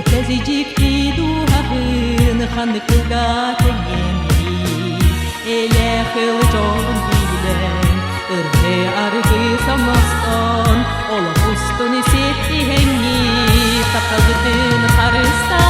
Тәзиҗикти дуһаһын ханыкылга тәңемни эләхил жолун билен ыры-аргы самастан олох устун сетти хәңни тапалдын харыста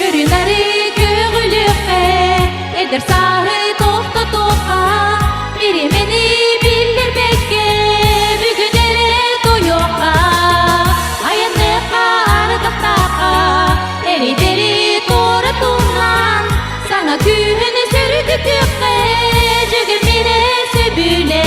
күрүнары көгүлүхе эдер сары тоқты тоқа биремени билдербекке бүгүнере тоёқа аянне ардактака эридери торатуңан сана күнү сүргүтүхе бүгүнере сөбүле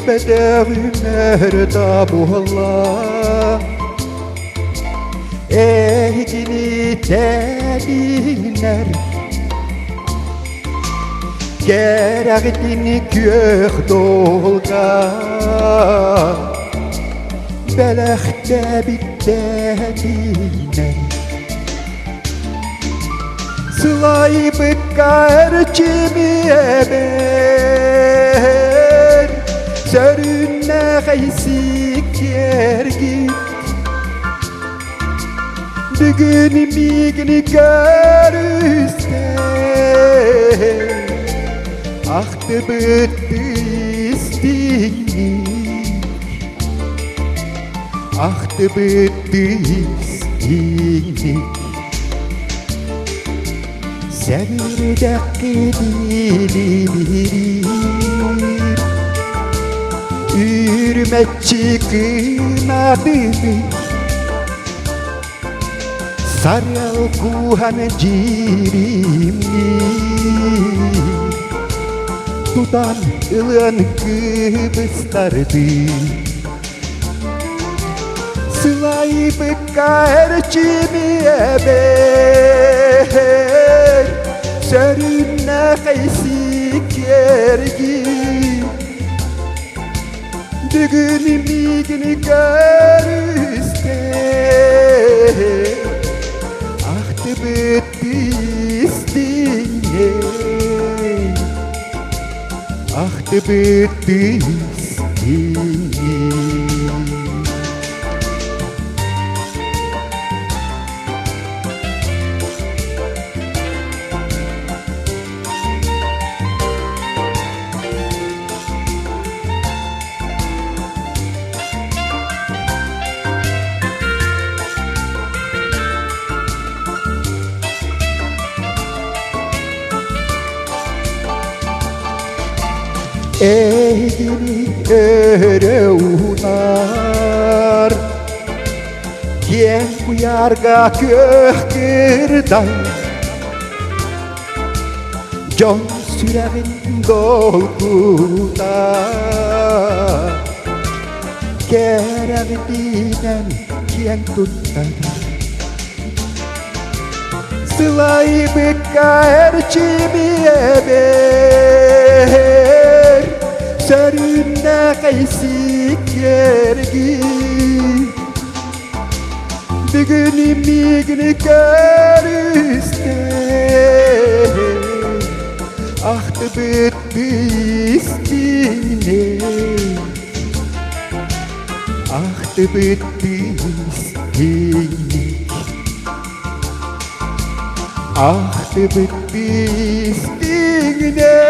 Görmedüğünler tabulla Ehgini telinler Gerektiğini gök dolga Bəlэх bittenler Sılay bıkkar çimiye Sörünne gaysik yergit Bugün migni görüste Ahtı bıttı istinlik Ahtı bıttı istinlik Sevrdek gidilir Hürmetçi kınadını Saryal kuhan cirimni Tutan ılın kıbıstardı Sılay bıkkar çimiye ber Sörünne gaysik yergin Bugün migni görüste Ahtı bıttı istine Ahtı bıttı istine Egini öre unar Yen kuyarga köhkirdan Jon süregin dolguda Kerevdinen kien tuttar Sılay bıkka erçimi eber Sörünne kaysik yergi Bugünü migini görüste Ahtı bitti istine Ahtı bitti istine Ahtı bitti istine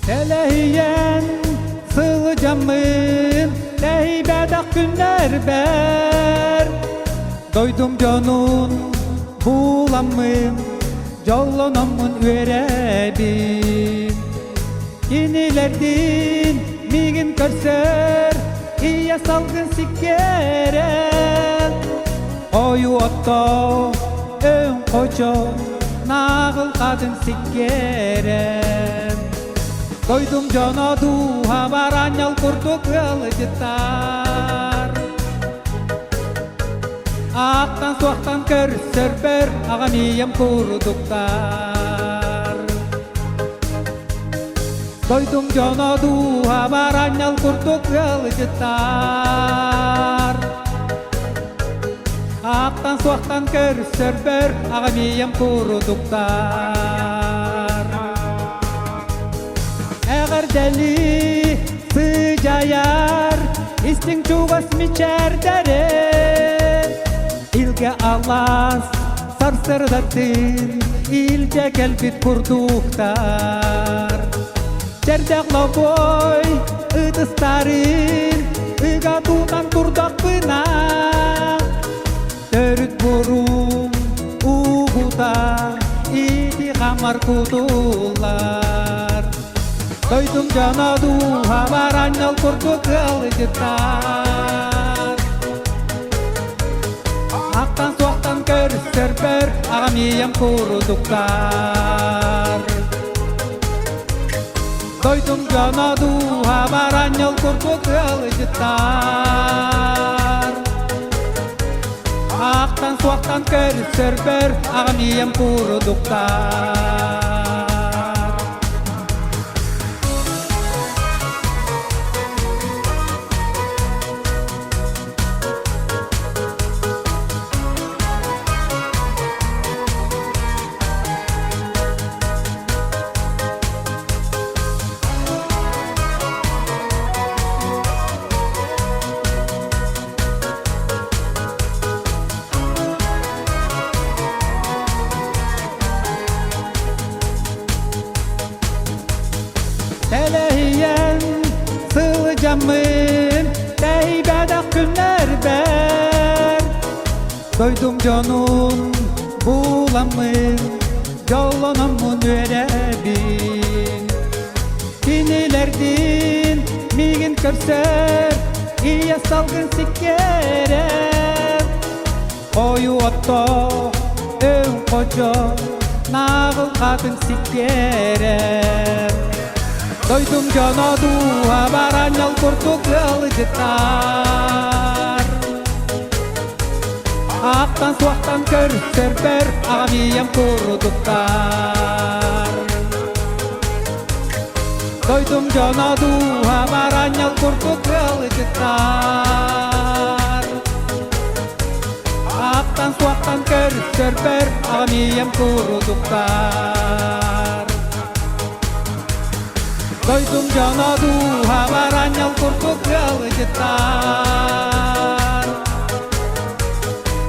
Elehiyen sığlı camın Lehibedek günler ber Doydum canun bulamın Jollonommun üerebin Kinilerden migin körser İya salgın sikkerel Oyu otto ön koço Nağıl kadın sikkerel Doydum jono duha baranyal kurdu kılıcıtar Ақтан суақтан көрсөр бер ағамиям курдуктар. Дойдум жоноду абарanyал курдук ылжыттар. Ақтан суақтан көрсөр бер ағамиям курдуктар. Әгір дәли сыжаяр истин чугас мичердері. Илге алас сарсырдатын илже келбит курдуктар. Жердеглобой ыдыстарын ыга тутан турдакпына. Төрүт бурум угута ити хамар кутулар. Дойдум жоноду абарanyал курдук ылжыттар. Ақтан суақтан көрсөр бер ағамиям курдуктар. Дойдум жоноду абарanyал курдук ылжыттар. Ақтан суақтан көрсөр бер ағамиям курдуктар. Тәйбәдәк күннәр бәр. Дойдум жонун буламын, жолонамын өрәбин. Кинелердин мигин көрсөр, ия салгын сиккерер. Ою отто, өң қожо, нағыл қатын сиккерер. Дойдум жоноду абарanyал курдук ылжыттар. Ақтан суақтан көрсөр бер ағамиям курдуктар. Дойдум жоноду абарanyал курдук ылжыттар. Ақтан суақтан көрсөр бер ағамиям курдуктар. Дойдум жоноду абарanyал курдук ылжыттар.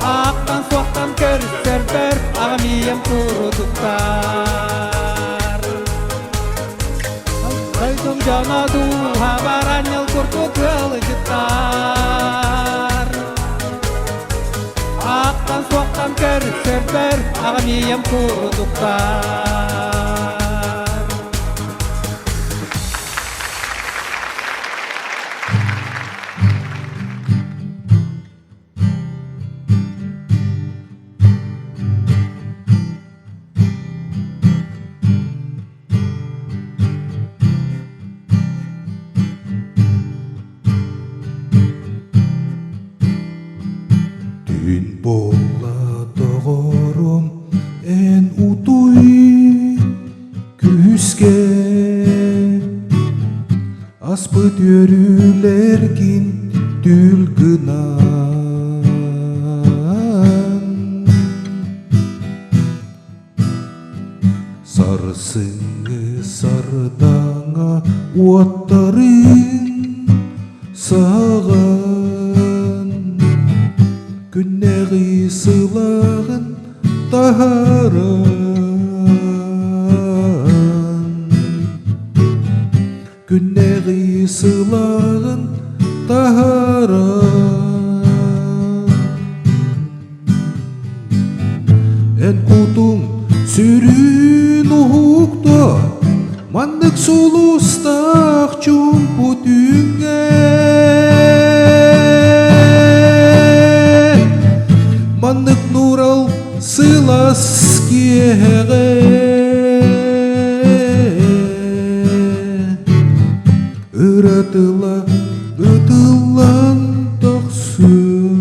Ақтан суақтан көрсөр бер ағамиям курдуктар. Дойдум жоноду абарanyал курдук ылжыттар. Ақтан суақтан көрсөр бер ағамиям курдуктар. Аспыт өрүлеркин түлгынан. Сарысыңы сардаңа оттарын саған. Күннәғи сылағын тахаран. Күннәғи сылағын тахаран. Ән құтың сүрін ұғықта, мандық солыстақ чүмпу түңе. Мандық нұрал сылас кеғе. Ыратыла ытылан тақсын.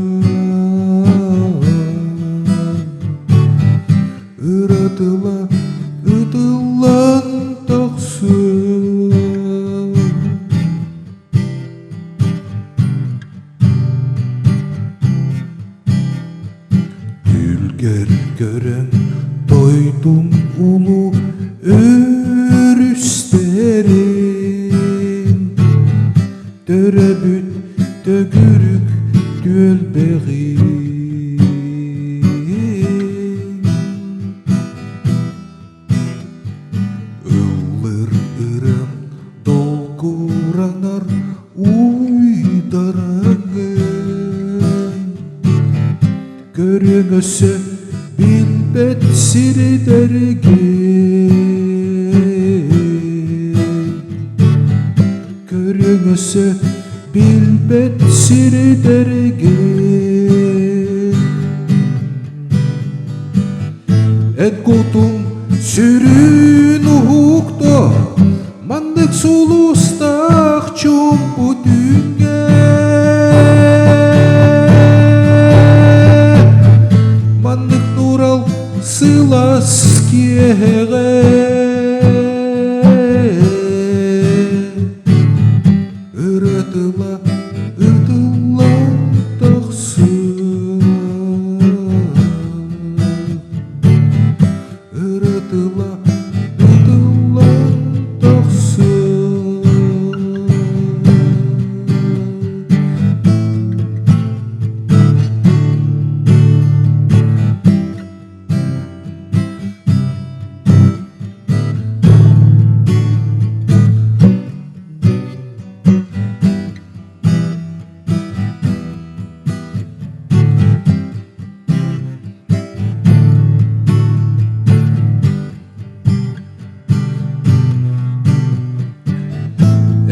эгер көрөң тойдун улуу өрүстерин төрөбүт төгүрүк дүөлбегин ыллыр ырым долгуранар уйдараңын көрөңөсө билбет сиридерген көрөңөсө билбет сиридерген эткутум сүрүн ухукто мандык сулустак чумпу дүңге мандык нурал сылас киэһэ ырытыла ытыла тахсы ырытыла ытыла тахсы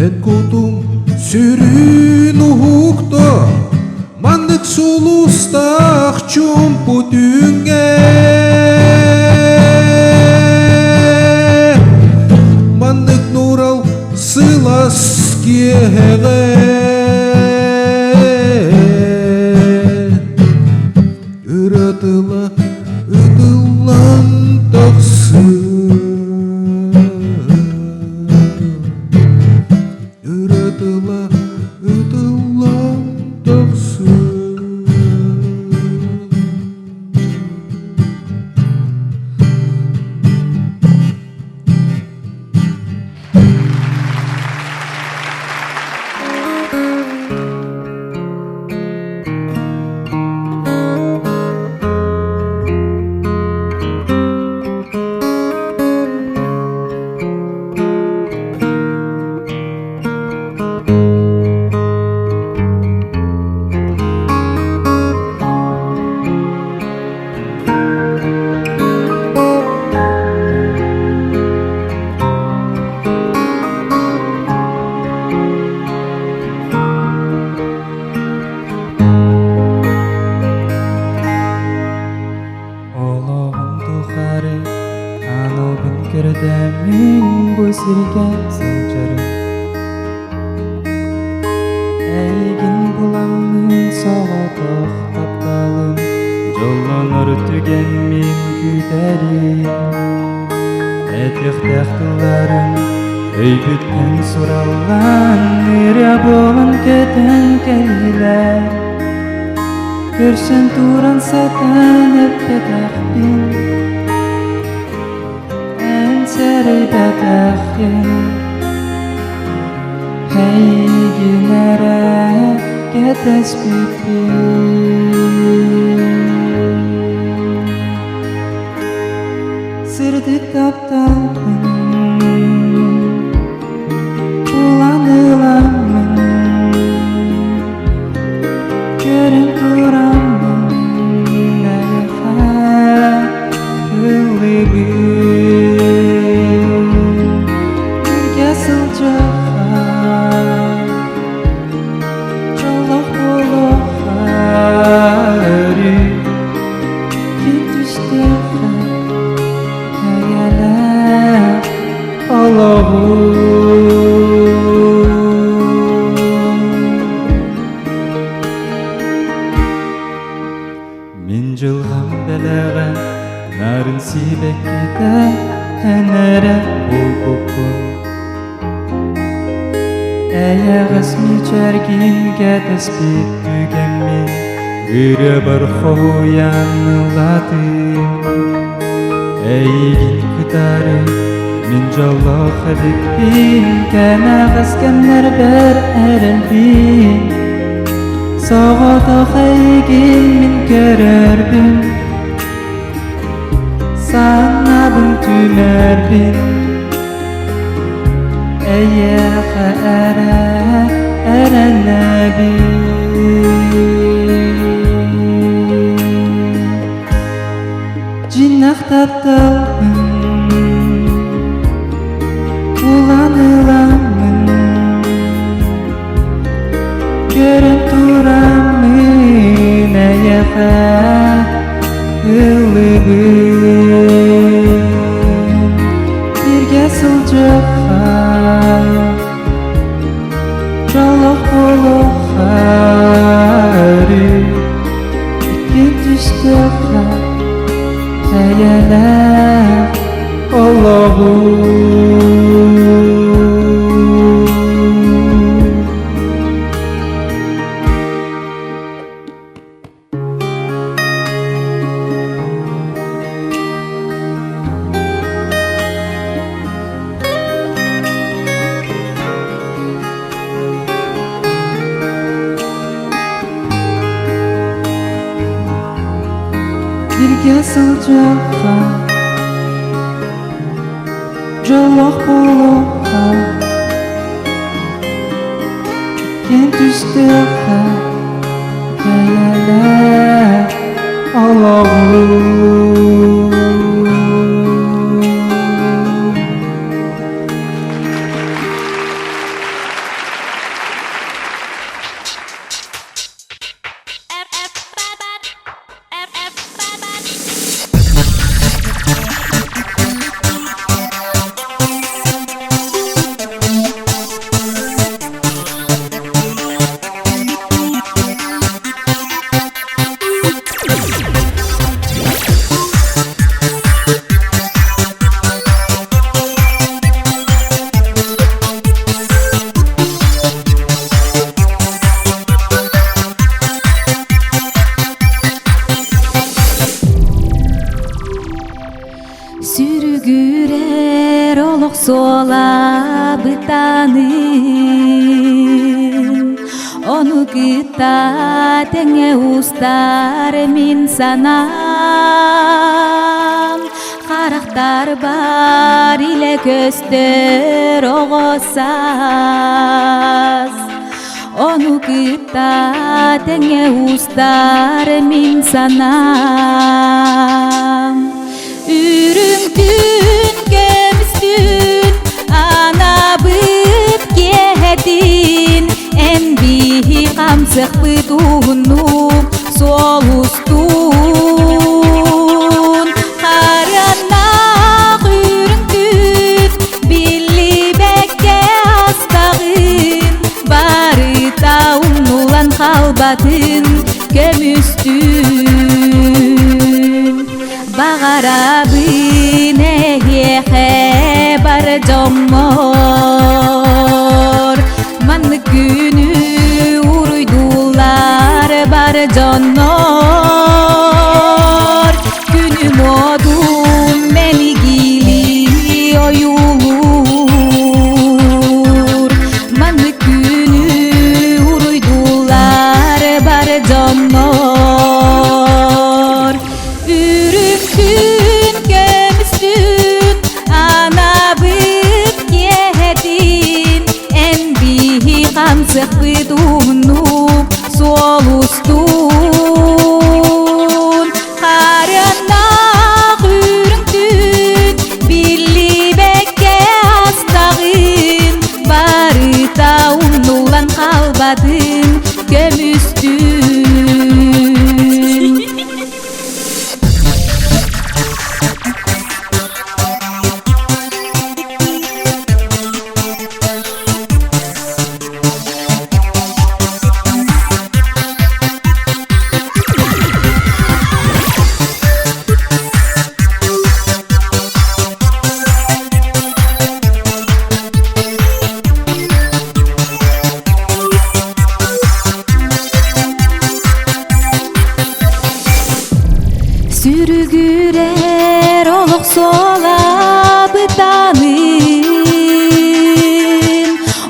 эткутум сүрүн ухукто мандык сулустак чумпу дүңге мандык нурал сылас киэһэ ырытыла ытылан тахсы ырытыла ытылан тахсы Эйгин буламын сага токтоп калым жоллонор түген мен күтәрим этехтехтыларым өйбүттен суралган ырыа болон кетен келдилер көрсөң туран сатан эптетахпин сэрибэтахин эйгинэрэ кетеспипин сырдык тапталмын уланыламын көрүн турамын эһиэхэ ыллыбын үргэ сылжыхан жолох олох ары кин түстөхө хаялап мен жылгам бэлэгэ нарын сибекките энере болбуппун эйэгес мичергин кетеспит түгенмин ыры бар хоянылатын әйгин кытары мен жолох әдікпін кәнағыз кәннер бір әрілбін соғытық әйгин мен көрербін санабын түмербін эһиэхэ әрәнәбін жинақтапталмын уланыламын көріп турамын эһиэхэ ыллыыллар бирге сылжыққа олох олох ары иккен түштіға айымньытын олохун бирге сылжыққа жолох болуға иккен түштіға айымньытын олохун Сүрүгүрер олох суола бытанын ону кыта теңе устар мин санам карактар бар иле көстөр огосаз ону кыта теңе устар мин санам үрүңтүн көмүстүн ана быт кехетин эмби камсык бытунук солустун каранак үрүңтүн биллибекке астагын бары таунулан калбатын көмүстүн багарабын эһиэхэ бар жоммор манны күнү уруйдулар бар жоннор күнү модум мелигили оюлур манны күнү уруйдулар бар жоннор үрүңтүн көмүстүн ана быт Сүрүгүрер олох солабытанын,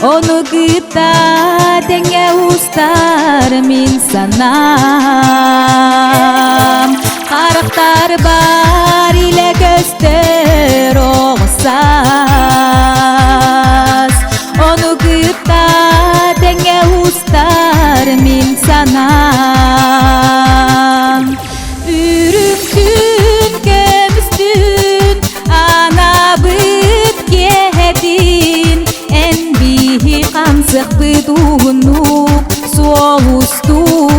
ону гыта теңе устар мин санам. Карактар бар иле көстөр оңсас, ону гыта теңе устар мин санам. Үрүмтүн көмүстүн ана быт кехетин, эн бихи камсык быт уунук соустун.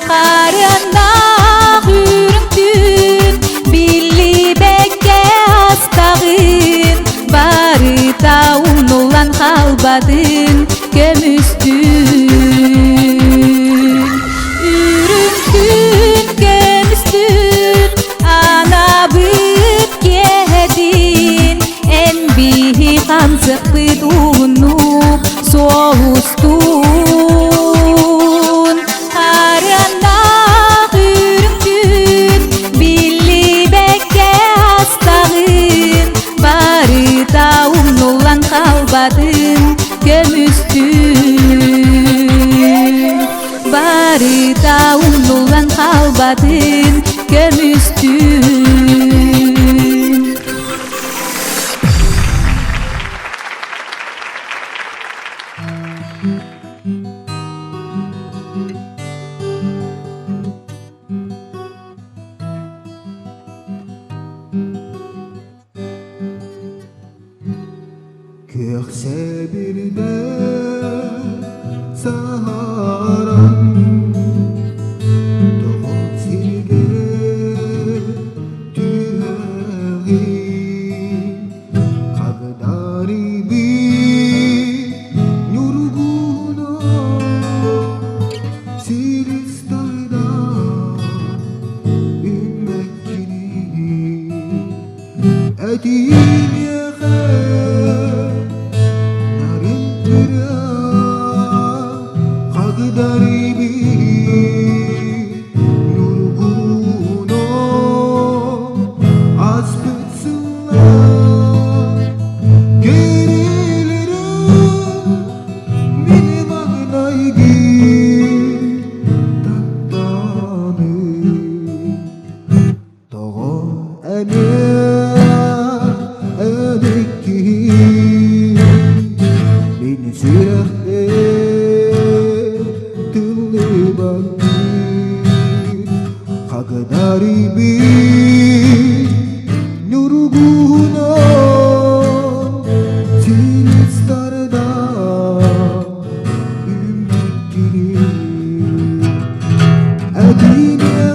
Карыанак үрүмтүн билли бекке астагын, бары таунулан калбадын көмүстүн. Үрүмтүн көмүстүн ана быт кехетин, эн бихи камсык быт уунук соустун. Карыанак үрүмтүн билли бекке астагын, бары таунулан калбадын көмүстүн. Бары таунулан калбадын көмүстүн. Көксе бирде сахарам, тоғот сиригэр түйәғи, қағдари би нюргуна сиристайда үмәккини эһиэхэ Dari nurguno aspetsla gerileri mini magnaygi tattani togo ene edikki beni sirahte Kagdari bi nurguna sinistarda ümmekini eğineğe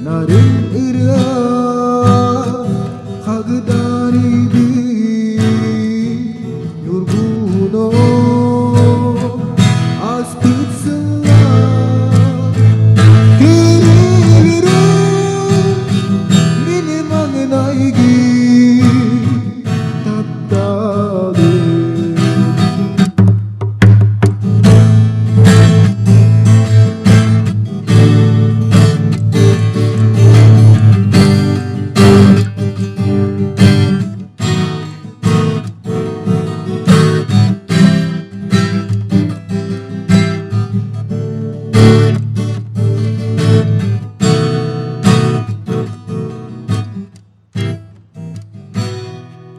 narin ırıa kagdari bi nurguna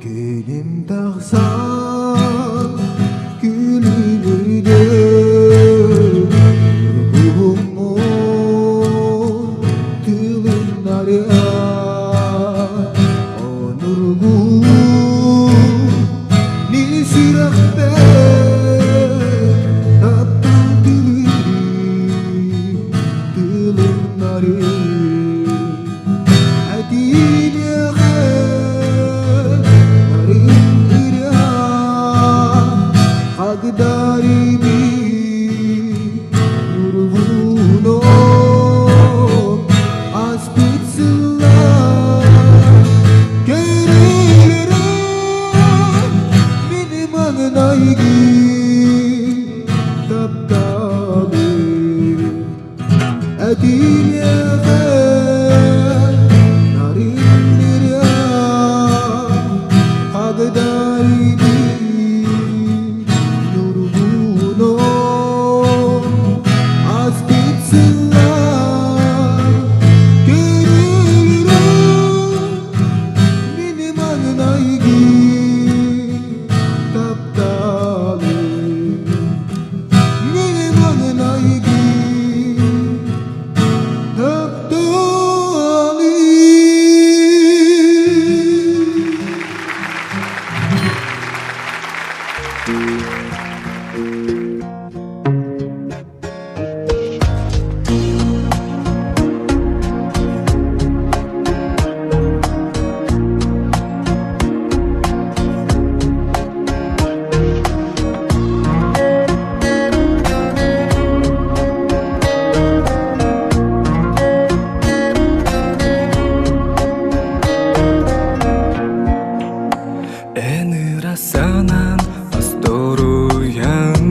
Gülüm dağsan gülünüde ruhumun tılınlar ya o nurgun nisirakte taptan tılınlar ya Kagdari bi nurguno aspetsla gerileri mini magnaygi taptabi эһиэхэ нариннэрэ кагдарими нургуно аспитсылар кэрэлэрэ миниманнайги тапталы миниманнайги Энырасынан астороян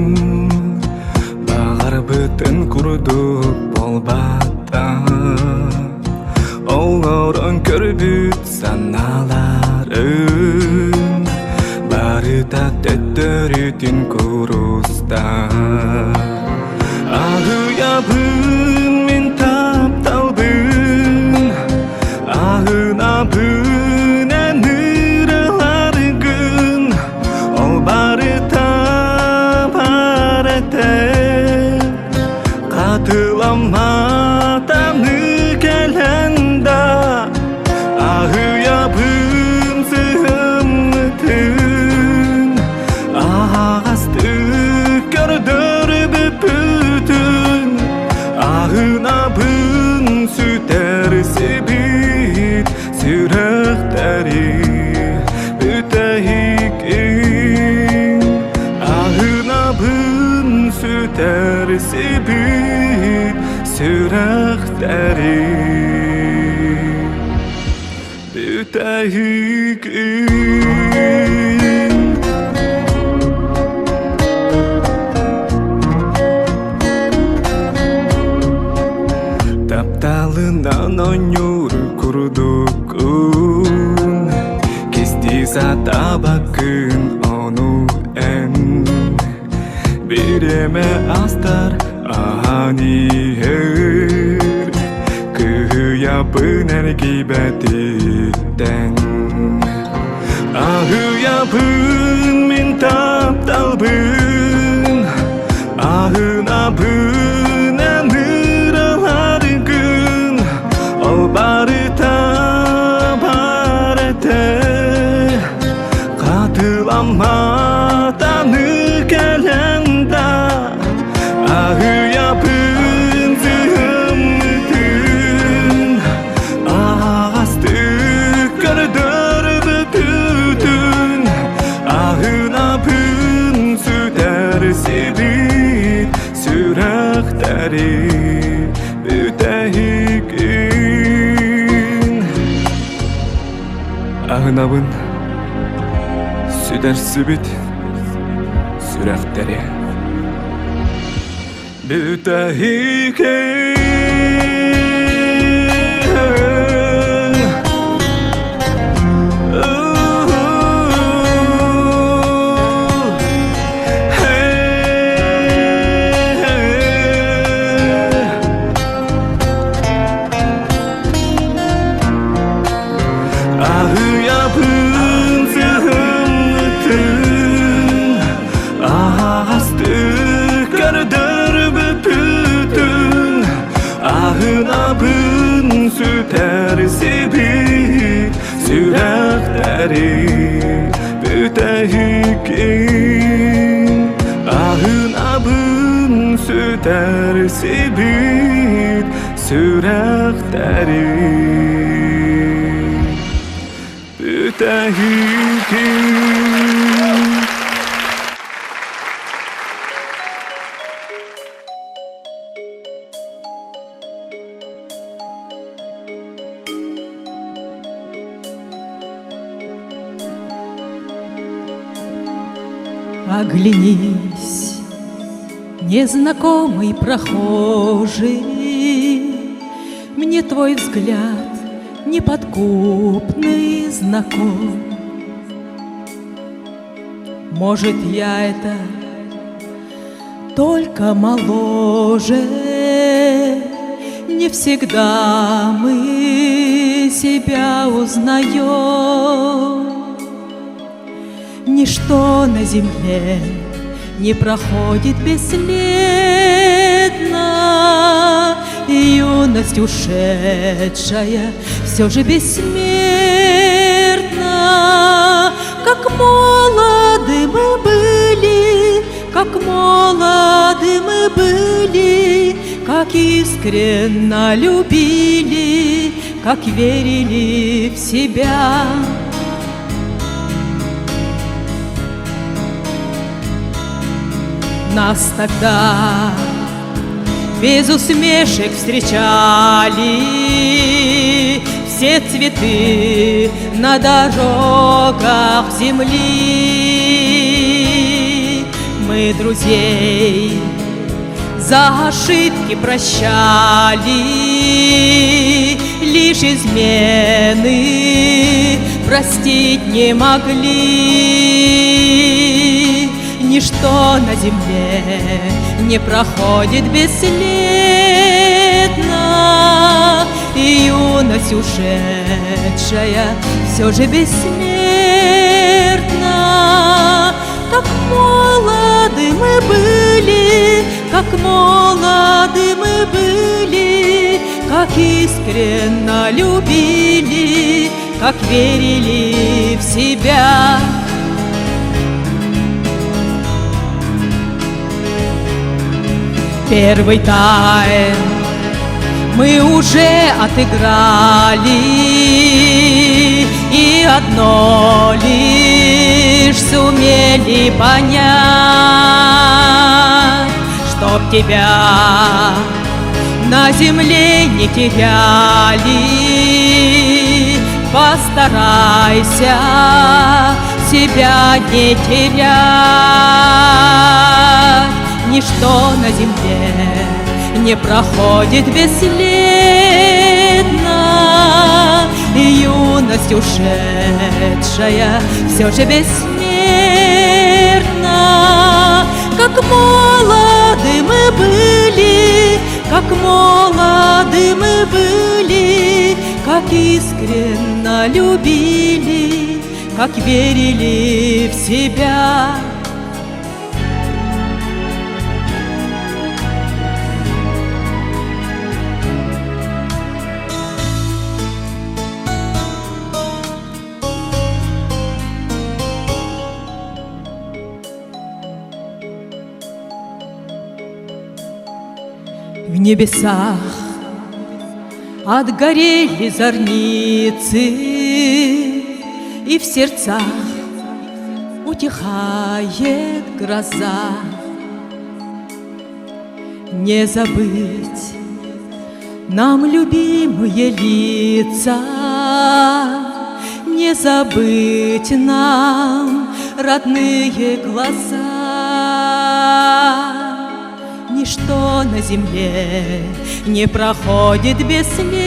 бағар бүтін құрдық болбатта оларын көрбіт саналарын барыта тәттөрітін күріста ағыябын мен тапталбын ағынабын Қатыламатаны кәләнда ағыябын сыйымнытын ағасты көрдірбі бүтін ағынабын сүтәрсі бит сүрәқтәрі бүтәйікін ағынабын сүтәрсі бит сүрәқтәрі бүтәйікін тапталынан онюр күрдікін кестиза табакын ону ән береме астар аниер кыябын әргибәтеттен ағыябын мен тапталбын ағынабын әныраларгын ол барыта барыта қатыламатаны кәләнда ағыябын зымнытын ағасты көрдірбі бүтін ағынабын сүтәрсі бит сүрәқтәрі бүтәйікін ағынабын сүтәрсі бит сүрәқтәрі бүтәйікін ағыябын зымнытын ағасты көрдірбі бүтін ағынабын сүтәрсі бит сүрәқтәрі бүтәйікін ағынабын сүтәрсі бит сүрәқтәрі бүтәйікін Оглянись, незнакомый прохожий, Мне твой взгляд неподкупный знаком. Может, я это только моложе, не всегда мы себя узнаем. Ничто на земле не проходит бесследно, и юность ушедшая все же бессмертна. Как молоды мы были, как молоды мы были, как искренно любили, как верили в себя. Нас тогда без усмешек встречали все цветы на дорогах земли. Мы друзей за ошибки прощали, лишь измены простить не могли. Ничто на земле не проходит бесследно, и юность ушедшая все же бессмертна. Как молоды мы были, как молоды мы были, как искренно любили, как верили в себя. Первый тайм мы уже отыграли, и одно лишь сумели понять, чтоб тебя на земле не теряли. Постарайся себя не терять. Ничто на земле не проходит бесследно, и юность ушедшая все же бессмертна. Как молоды мы были, как молоды мы были, как искренно любили, как верили в себя. В небесах отгорели зорницы, и в сердцах утихает гроза. Не забыть нам любимые лица, не забыть нам родные глаза. Ничто на земле не проходит бесследно,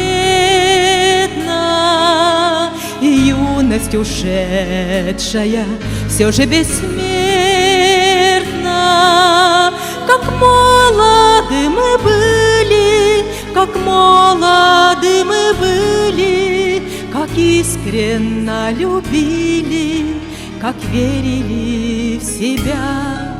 и юность ушедшая все же бессмертна. Как молоды мы были, как молоды мы были, как искренно любили, как верили в себя.